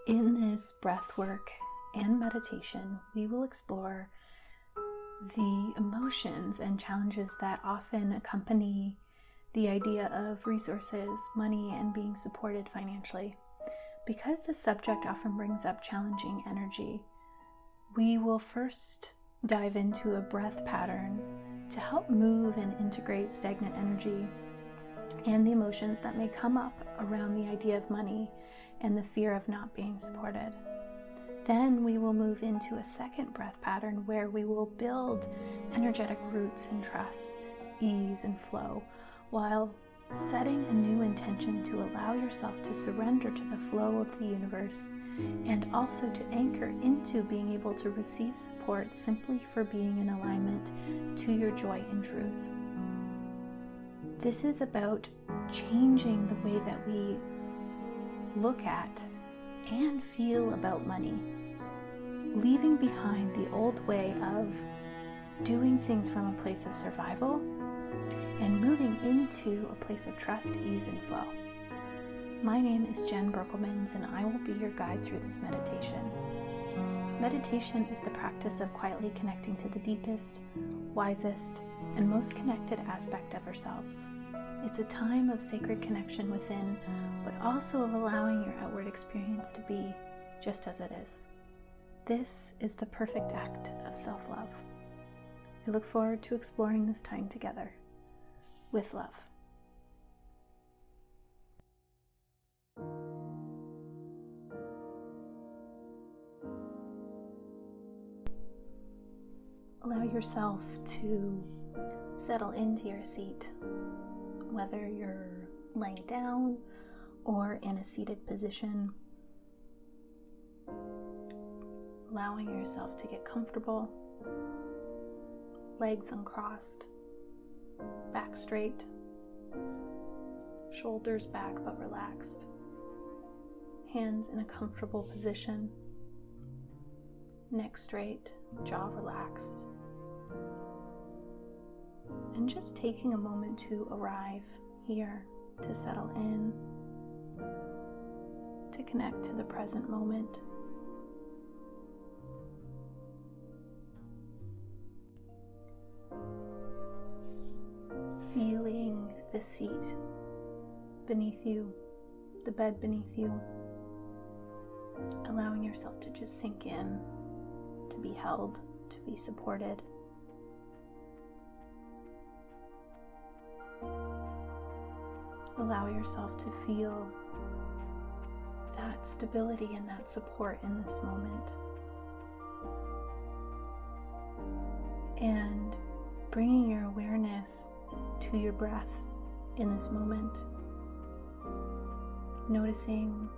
In this breathwork and meditation, we will explore the emotions and challenges that often accompany the idea of resources, money, and being supported financially. Because the subject often brings up challenging energy, we will first dive into a breath pattern to help move and integrate stagnant energy and the emotions that may come up around the idea of money and the fear of not being supported. Then we will move into a second breath pattern where we will build energetic roots in trust, ease, and flow, while setting a new intention to allow yourself to surrender to the flow of the universe and also to anchor into being able to receive support simply for being in alignment to your joy and truth. This is about changing the way that we look at and feel about money, leaving behind the old way of doing things from a place of survival and moving into a place of trust, ease, and flow. My name is Jenn Berkelmans, and I will be your guide through this meditation. Meditation is the practice of quietly connecting to the deepest, wisest, and most connected aspect of ourselves. It's a time of sacred connection within, but also of allowing your outward experience to be just as it is. This is the perfect act of self-love. I look forward to exploring this time together with love. Allow yourself to settle into your seat, whether you're laying down or in a seated position. Allowing yourself to get comfortable, legs uncrossed, back straight, shoulders back but relaxed, hands in a comfortable position, neck straight, jaw relaxed, and just taking a moment to arrive here, to settle in, to connect to the present moment. Feeling the seat beneath you, the bed beneath you, allowing yourself to just sink in, to be held, to be supported. Allow yourself to feel that stability and that support in this moment. And bringing your awareness to your breath in this moment, noticing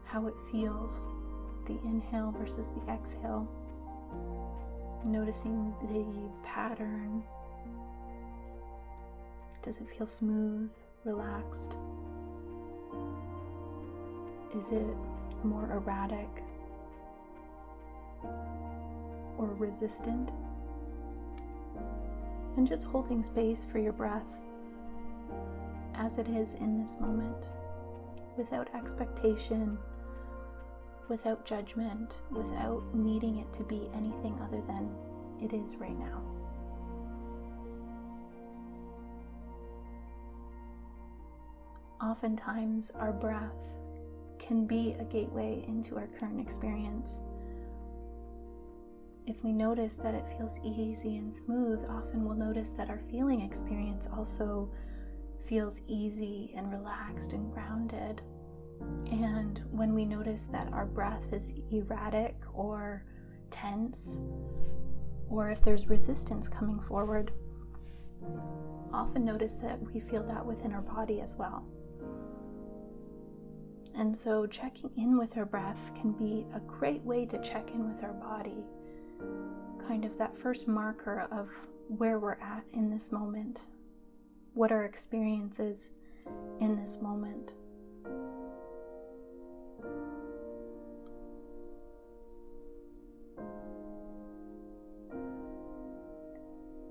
how it feels, the inhale versus the exhale, noticing the pattern. Does it feel smooth, relaxed? Is it more erratic or resistant? And just holding space for your breath as it is in this moment, without expectation, without judgment, without needing it to be anything other than it is right now. Oftentimes, our breath can be a gateway into our current experience. If we notice that it feels easy and smooth, often we'll notice that our feeling experience also feels easy and relaxed and grounded. And when we notice that our breath is erratic or tense, or if there's resistance coming forward, often notice that we feel that within our body as well. And so checking in with our breath can be a great way to check in with our body, kind of that first marker of where we're at in this moment, what our experience is in this moment.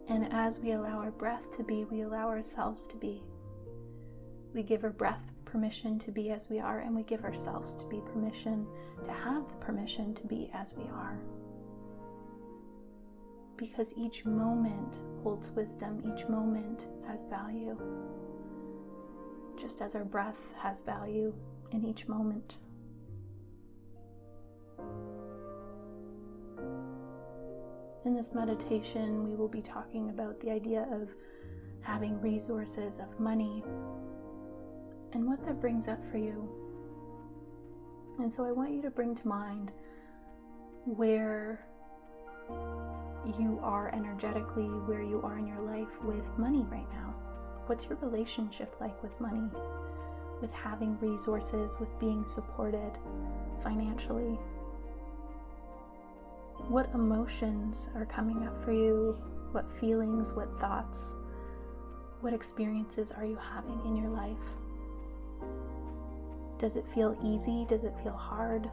And as we allow our breath to be, we allow ourselves to be. We give our breath permission to be as we are, and we give ourselves to be permission, to have the permission to be as we are. Because each moment holds wisdom, each moment has value, just as our breath has value in each moment. In this meditation, we will be talking about the idea of having resources, of money, and what that brings up for you. And so I want you to bring to mind where you are energetically, where you are in your life with money right now. What's your relationship like with money, with having resources, with being supported financially? What emotions are coming up for you? What feelings, what thoughts, what experiences are you having in your life? Does it feel easy? Does it feel hard?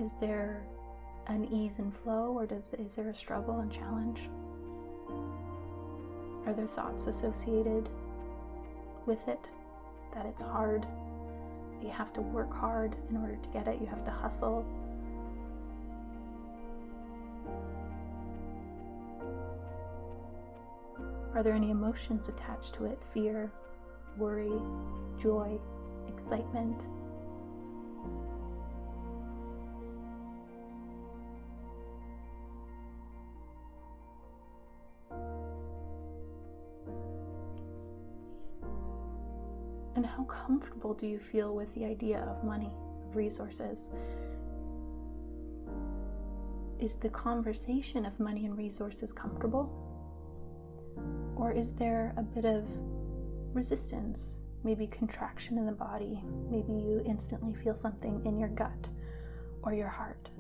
Is there an ease and flow, or is there a struggle and challenge? Are there thoughts associated with it, that it's hard, that you have to work hard in order to get it, you have to hustle? Are there any emotions attached to it? Fear, worry, joy, excitement? And how comfortable do you feel with the idea of money, of resources? Is the conversation of money and resources comfortable? Or is there a bit of resistance, maybe contraction in the body? Maybe you instantly feel something in your gut or your heart.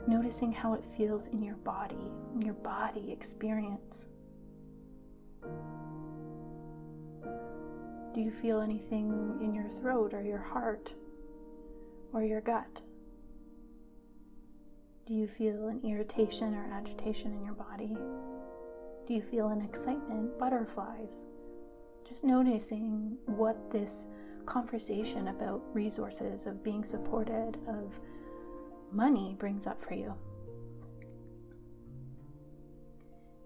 Noticing how it feels in your body experience. Do you feel anything in your throat or your heart or your gut? Do you feel an irritation or agitation in your body? Do you feel an excitement, butterflies? Just noticing what this conversation about resources, of being supported, of money brings up for you.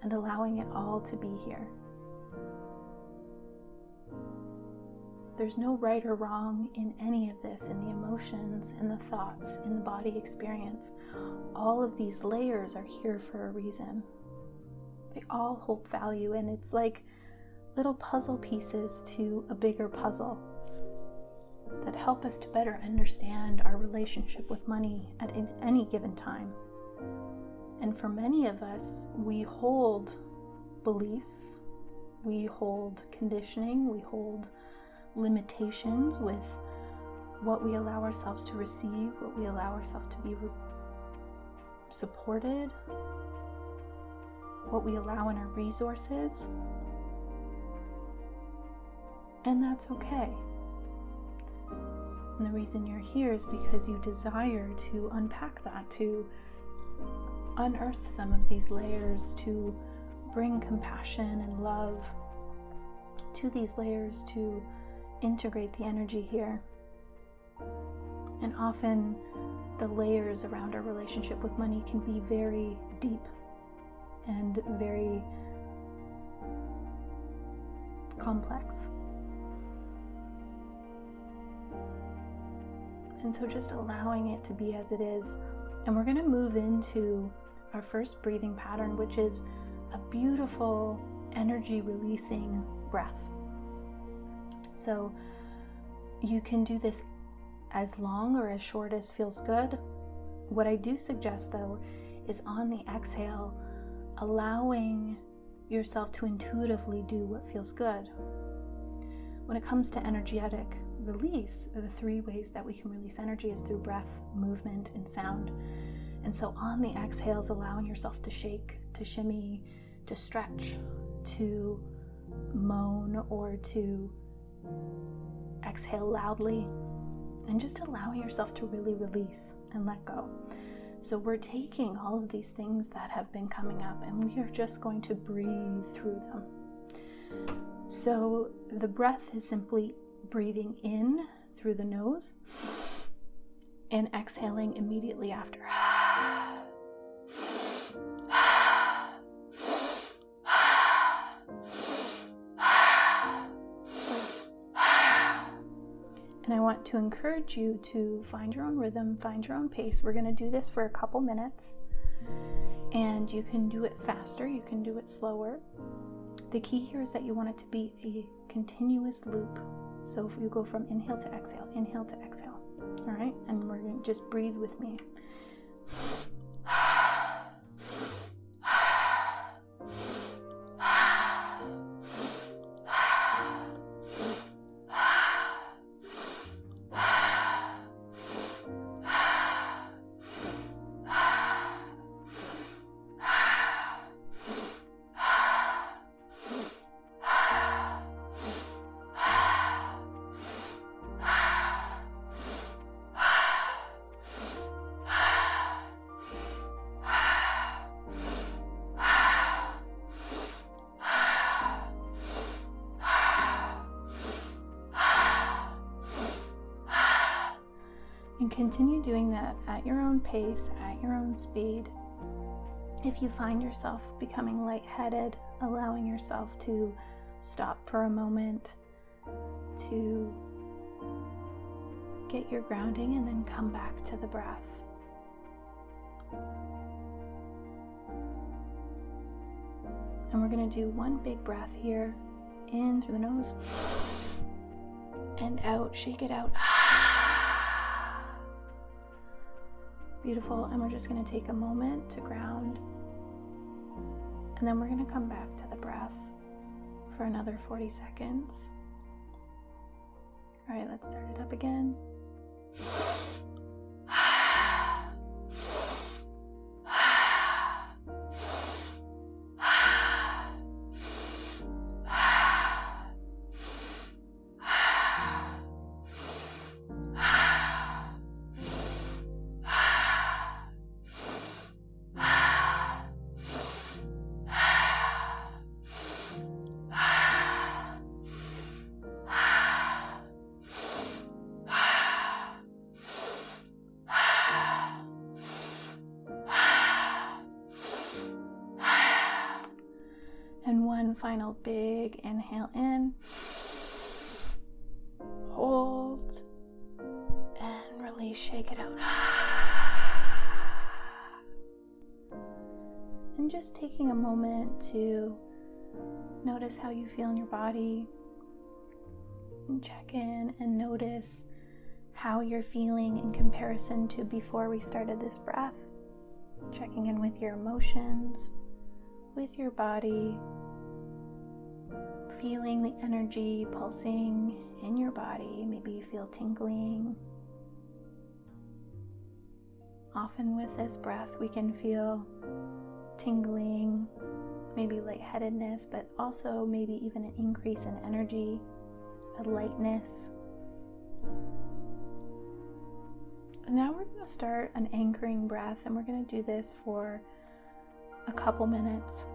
And allowing it all to be here. There's no right or wrong in any of this, in the emotions, in the thoughts, in the body experience. All of these layers are here for a reason. They all hold value, and it's like little puzzle pieces to a bigger puzzle that help us to better understand our relationship with money at any given time. And for many of us, we hold beliefs, we hold conditioning, we hold limitations with what we allow ourselves to receive, what we allow ourselves to be supported, what we allow in our resources. And that's okay. And the reason you're here is because you desire to unpack that, to unearth some of these layers, to bring compassion and love to these layers, to integrate the energy here. And often the layers around our relationship with money can be very deep and very complex. And so just allowing it to be as it is. And we're going to move into our first breathing pattern, which is a beautiful energy releasing breath. So you can do this as long or as short as feels good. What I do suggest, though, is on the exhale, allowing yourself to intuitively do what feels good. When it comes to energetic release, the three ways that we can release energy is through breath, movement, and sound. And so on the exhales, allowing yourself to shake, to shimmy, to stretch, to moan, or to exhale loudly, and just allowing yourself to really release and let go. So we're taking all of these things that have been coming up, and we are just going to breathe through them. So the breath is simply breathing in through the nose and exhaling immediately after. And I want to encourage you to find your own rhythm, find your own pace. We're going to do this for a couple minutes, and you can do it faster, you can do it slower. The key here is that you want it to be a continuous loop. So if you go from inhale to exhale, all right? And we're going to just breathe with me. And continue doing that at your own pace, at your own speed. If you find yourself becoming lightheaded, allowing yourself to stop for a moment to get your grounding and then come back to the breath. And we're going to do one big breath here, in through the nose and out, shake it out. Beautiful. And we're just going to take a moment to ground, and then we're going to come back to the breath for another 40 seconds. All right, let's start it up again. And one final big inhale in, hold, and release, shake it out. And just taking a moment to notice how you feel in your body, and check in and notice how you're feeling in comparison to before we started this breath. Checking in with your emotions, with your body, feeling the energy pulsing in your body. Maybe you feel tingling. Often with this breath, we can feel tingling, maybe lightheadedness, but also maybe even an increase in energy, a lightness. And now we're going to start an anchoring breath, and we're going to do this for a couple minutes.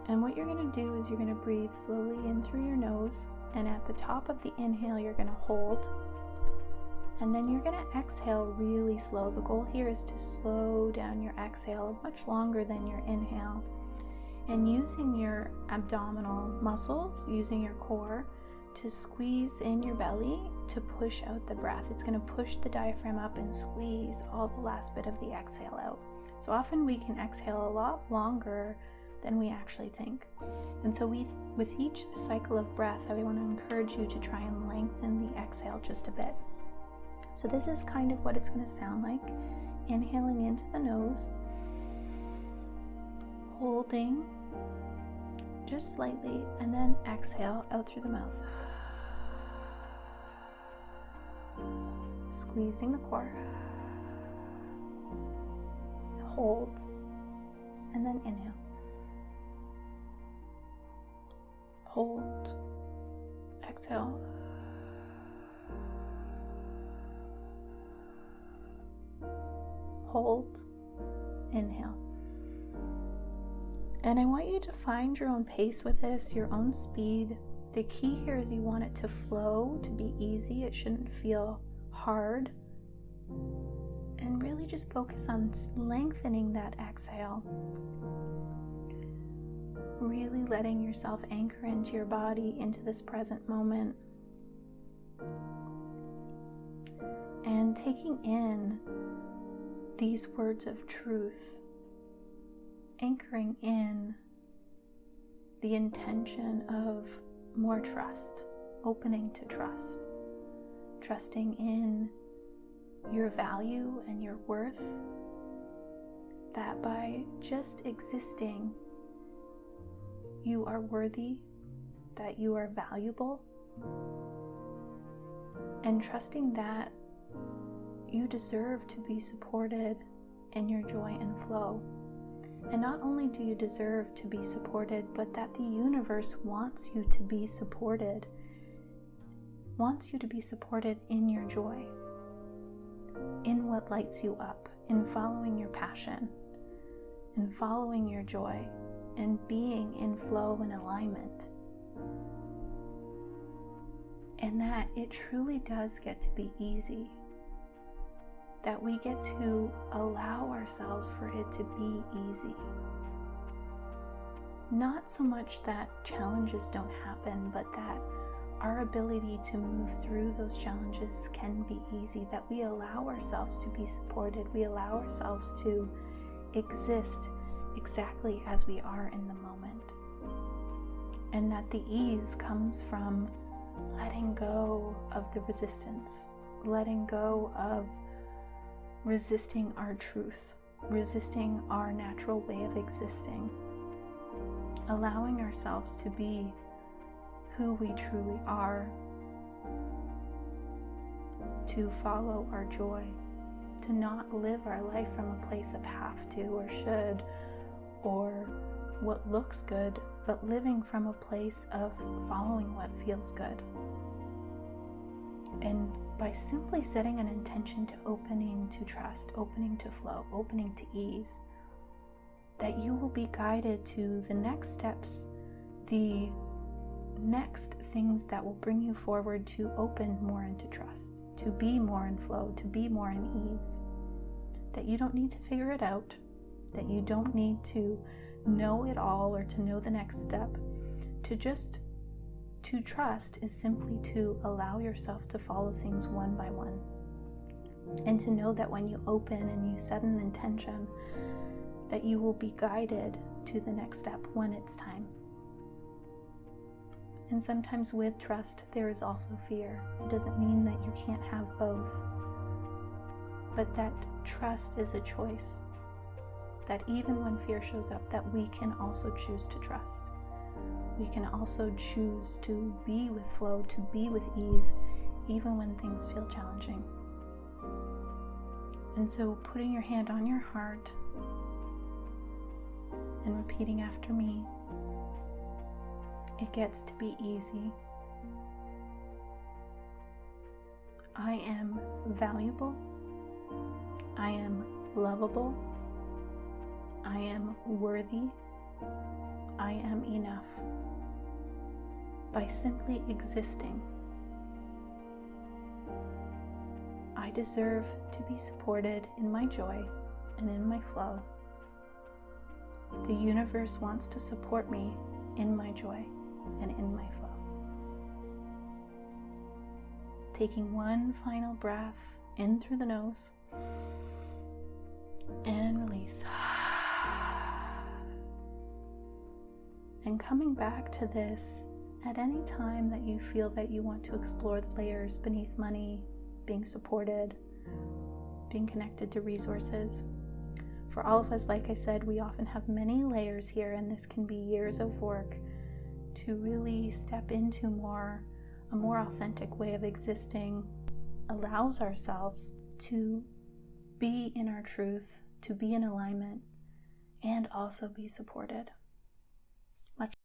And what you're going to do is you're going to breathe slowly in through your nose, and at the top of the inhale you're going to hold, and then you're going to exhale really slow. The goal here is to slow down your exhale much longer than your inhale, and using your abdominal muscles, using your core to squeeze in your belly to push out the breath. It's going to push the diaphragm up and squeeze all the last bit of the exhale out. So often we can exhale a lot longer than we actually think. And so with each cycle of breath, I want to encourage you to try and lengthen the exhale just a bit. So this is kind of what it's going to sound like. Inhaling into the nose, holding just slightly, and then exhale out through the mouth. Squeezing the core. Hold, and then inhale. Hold, exhale. Hold, inhale. And I want you to find your own pace with this, your own speed. The key here is you want it to flow, to be easy. It shouldn't feel hard. And really just focus on lengthening that exhale. Really letting yourself anchor into your body, into this present moment. And taking in these words of truth. Anchoring in the intention of more trust, opening to trust, trusting in your value and your worth, that by just existing, you are worthy, that you are valuable, and trusting that you deserve to be supported in your joy and flow. And not only do you deserve to be supported, but that the universe wants you to be supported, wants you to be supported in your joy, in what lights you up, in following your passion, in following your joy, and being in flow and alignment. And that it truly does get to be easy. That we get to allow ourselves for it to be easy. Not so much that challenges don't happen, but that our ability to move through those challenges can be easy, that we allow ourselves to be supported, we allow ourselves to exist exactly as we are in the moment. And that the ease comes from letting go of the resistance, letting go of resisting our truth, resisting our natural way of existing, allowing ourselves to be who we truly are, to follow our joy, to not live our life from a place of have to or should or what looks good, but living from a place of following what feels good. And by simply setting an intention to opening to trust, opening to flow, opening to ease, that you will be guided to the next steps, the next things that will bring you forward to open more into trust, to be more in flow, to be more in ease. That you don't need to figure it out, that you don't need to know it all or to know the next step. To trust is simply to allow yourself to follow things one by one. And to know that when you open and you set an intention, that you will be guided to the next step when it's time. And sometimes with trust, there is also fear. It doesn't mean that you can't have both, but that trust is a choice. That even when fear shows up, that we can also choose to trust. We can also choose to be with flow, to be with ease, even when things feel challenging. And so putting your hand on your heart and repeating after me, it gets to be easy. I am valuable. I am lovable. I am worthy. I am enough. By simply existing, I deserve to be supported in my joy and in my flow. The universe wants to support me in my joy and in my flow. Taking one final breath in through the nose and release. And coming back to this at any time that you feel that you want to explore the layers beneath money, being supported, being connected to resources. For all of us, like I said, we often have many layers here, and this can be years of work to really step into a more authentic way of existing, allows ourselves to be in our truth, to be in alignment, and also be supported.